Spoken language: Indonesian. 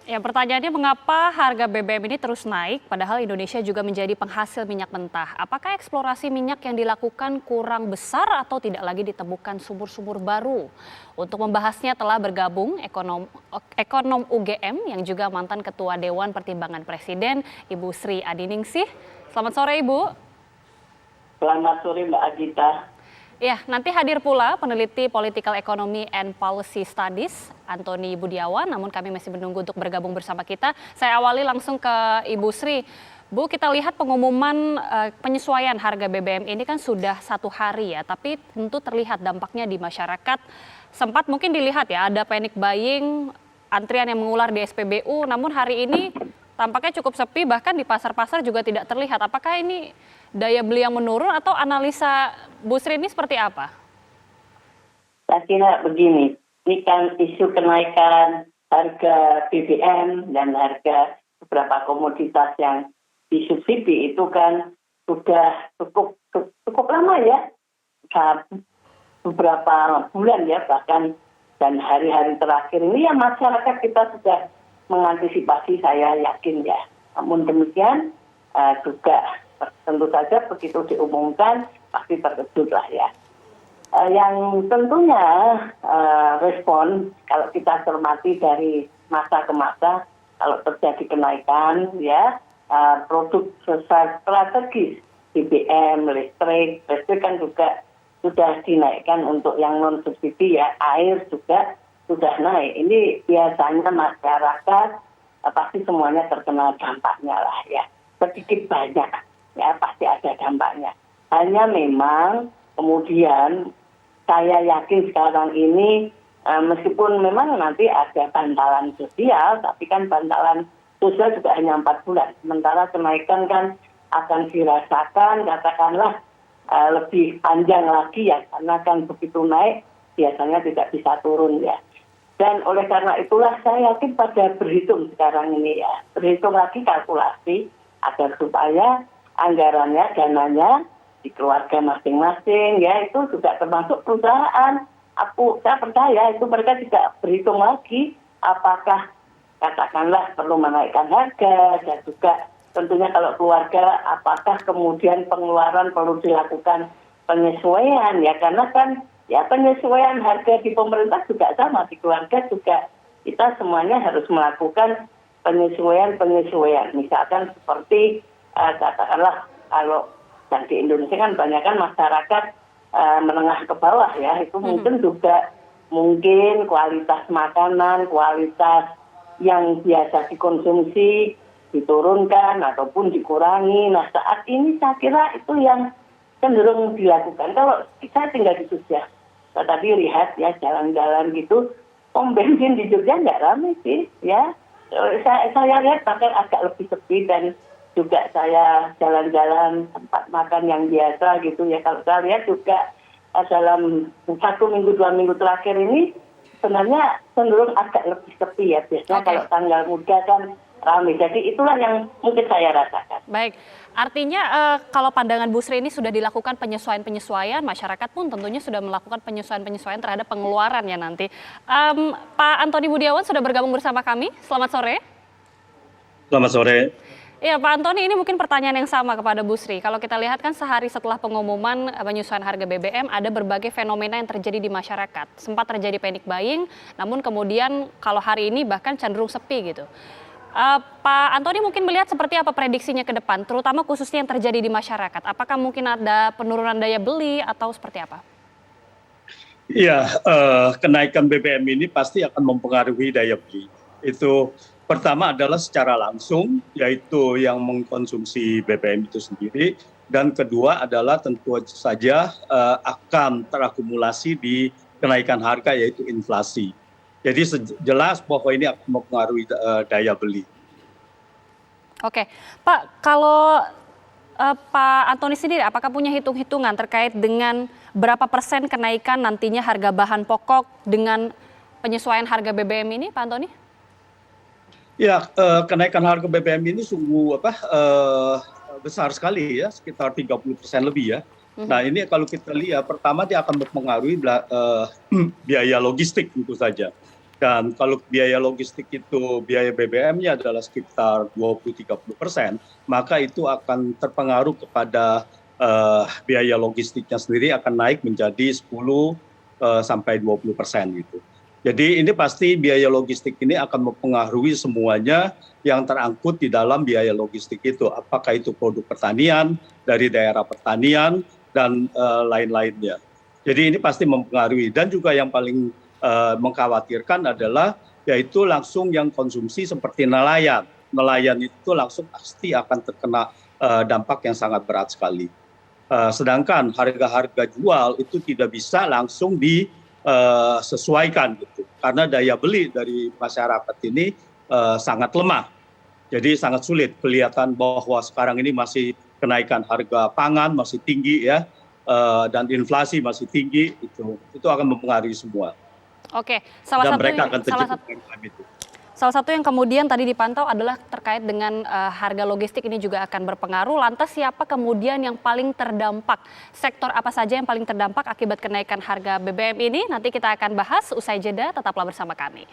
Ya, pertanyaannya mengapa harga BBM ini terus naik padahal Indonesia juga menjadi penghasil minyak mentah? Apakah eksplorasi minyak yang dilakukan kurang besar atau tidak lagi ditemukan sumur-sumur baru? Untuk membahasnya telah bergabung ekonom UGM yang juga mantan Ketua Dewan Pertimbangan Presiden, Ibu Sri Adiningsih. Selamat sore, Ibu. Selamat sore Mbak Agita. Ya, nanti hadir pula peneliti Political Economy and Policy Studies, Antoni Budiawan, namun kami masih menunggu untuk bergabung bersama kita. Saya awali langsung ke Ibu Sri. Bu, kita lihat pengumuman penyesuaian harga BBM ini kan sudah 1 hari ya, tapi tentu terlihat dampaknya di masyarakat. Sempat mungkin dilihat ya, ada panic buying, antrian yang mengular di SPBU, namun hari ini tampaknya cukup sepi, bahkan di pasar-pasar juga tidak terlihat. Apakah ini daya beli yang menurun atau analisa Bu Sri ini seperti apa? Saya kira begini, ini kan isu kenaikan harga BBM dan harga beberapa komoditas yang disubsidi itu kan sudah cukup lama ya, beberapa bulan ya bahkan, dan hari-hari terakhir ini ya masyarakat kita sudah mengantisipasi, saya yakin ya. Namun demikian juga tentu saja begitu diumumkan pasti terkejut lah ya. Yang tentunya respon kalau kita cermati dari masa ke masa, kalau terjadi kenaikan ya produk strategis BBM, listrik kan juga sudah dinaikkan untuk yang non subsidi ya, air juga sudah naik. Ini biasanya masyarakat pasti semuanya terkena dampaknya lah ya, sedikit banyak ya pasti ada dampaknya. Hanya memang kemudian saya yakin sekarang ini meskipun memang nanti ada bantalan sosial, tapi kan bantalan sosial juga hanya 4 bulan. Sementara kenaikan kan akan dirasakan katakanlah lebih panjang lagi ya, karena kan begitu naik biasanya tidak bisa turun ya. Dan oleh karena itulah saya yakin pada berhitung sekarang ini ya, berhitung lagi kalkulasi agar supaya anggarannya, dananya di keluarga masing-masing ya, itu juga termasuk perusahaan. Saya percaya itu mereka juga berhitung lagi apakah katakanlah perlu menaikkan harga, dan juga tentunya kalau keluarga apakah kemudian pengeluaran perlu dilakukan penyesuaian ya, karena kan ya penyesuaian harga di pemerintah juga sama, di keluarga juga kita semuanya harus melakukan penyesuaian. Misalkan seperti katakanlah kalau dan di Indonesia kan banyak kan masyarakat menengah ke bawah ya, itu mungkin juga kualitas makanan, kualitas yang biasa dikonsumsi diturunkan ataupun dikurangi. Nah saat ini saya kira itu yang cenderung dilakukan. Kalau kita tinggal di Jogja, saya tadi lihat ya jalan-jalan gitu, pom bensin di Jogja nggak ramai sih ya. Saya lihat bahkan agak lebih sepi, dan juga saya jalan-jalan tempat makan yang biasa gitu ya. Kalau saya lihat juga dalam 1 minggu 2 minggu terakhir ini sebenarnya cenderung agak lebih sepi ya. Biasanya kalau tanggal muda kan ramai. Jadi itulah yang mungkin saya rasakan. Baik, artinya kalau pandangan Bu Sri ini sudah dilakukan penyesuaian-penyesuaian, masyarakat pun tentunya sudah melakukan penyesuaian-penyesuaian terhadap pengeluaran ya nanti. Pak Antoni Budiawan sudah bergabung bersama kami. Selamat sore. Selamat sore. Ya Pak Antoni, ini mungkin pertanyaan yang sama kepada Bu Sri. Kalau kita lihat kan sehari setelah pengumuman penyesuaian harga BBM, ada berbagai fenomena yang terjadi di masyarakat. Sempat terjadi panic buying, namun kemudian kalau hari ini bahkan cenderung sepi gitu. Pak Antoni mungkin melihat seperti apa prediksinya ke depan, terutama khususnya yang terjadi di masyarakat. Apakah mungkin ada penurunan daya beli atau seperti apa? Iya, kenaikan BBM ini pasti akan mempengaruhi daya beli. Itu pertama adalah secara langsung, yaitu yang mengkonsumsi BBM itu sendiri. Dan kedua adalah tentu saja akan terakumulasi di kenaikan harga, yaitu inflasi. Jadi jelas bahwa ini akan mempengaruhi daya beli. Oke, Pak, kalau Pak Antoni sendiri, apakah punya hitung-hitungan terkait dengan berapa persen kenaikan nantinya harga bahan pokok dengan penyesuaian harga BBM ini, Pak Antoni? Ya, kenaikan harga BBM ini sungguh besar sekali ya, sekitar 30% lebih ya. Nah ini kalau kita lihat, pertama dia akan mempengaruhi biaya logistik tentu saja. Dan kalau biaya logistik itu, biaya BBM-nya adalah sekitar 20-30%, maka itu akan terpengaruh kepada biaya logistiknya sendiri akan naik menjadi 10-20% gitu. Jadi ini pasti biaya logistik ini akan mempengaruhi semuanya yang terangkut di dalam biaya logistik itu. Apakah itu produk pertanian, dari daerah pertanian, dan lain-lainnya. Jadi ini pasti mempengaruhi. Dan juga yang paling mengkhawatirkan adalah yaitu langsung yang konsumsi seperti nelayan. Nelayan itu langsung pasti akan terkena dampak yang sangat berat sekali. Sedangkan harga-harga jual itu tidak bisa langsung disesuaikan gitu. Karena daya beli dari masyarakat ini sangat lemah. Jadi sangat sulit kelihatan bahwa sekarang ini masih kenaikan harga pangan masih tinggi ya, dan inflasi masih tinggi, itu akan mempengaruhi semua. Oke, Dan mereka akan terjebak itu. salah satu yang kemudian tadi dipantau adalah terkait dengan harga logistik ini juga akan berpengaruh. Lantas siapa kemudian yang paling terdampak? Sektor apa saja yang paling terdampak akibat kenaikan harga BBM ini? Nanti kita akan bahas usai jeda, tetaplah bersama kami.